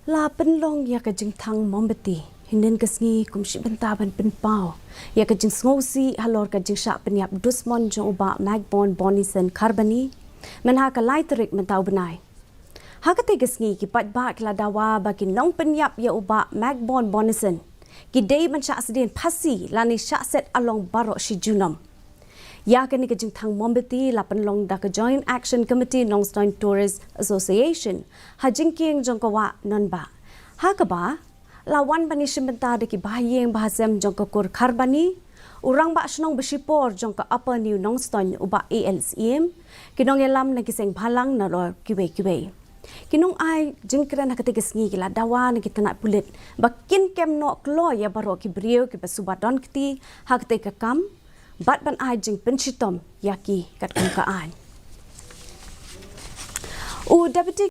La Pynlong ya ka Jingthang Mombati hinden kasngi kumshi bentaban penpau ya ka jing sngosi Halor ka Jingshah Pyniap Dusmon jong uba Mcbornbonnyson karbani menha ka laiterik mentau benai ha ka tegasngi ki patba kla dawa bagi nong Pyniap ya uba Mcbornbonnyson ki dei mansha asdin phasi lani sha set along barok shijunam ya ka ni ka Jingthang Mombati la Pynlong da ka Joint Action Committee Nongstoin Tourist Association ha jingking jongkawa nonba ha ka ba lawan bani shimbenta de ki bahayeng bahasem jongka kur kharbani urang ba shnong besipor jongka Upper New Nongstoin uba ALCM kinong elam na kiseng bhalang na ro kiwe kinong ai jingkran na katigas ngi kila dawa na kitana pulit bakin kem no klo ya baro ki brio ki basubadon kiti ha kate ka kam bat ban ai jing penchitom yaki kat kaan u deputy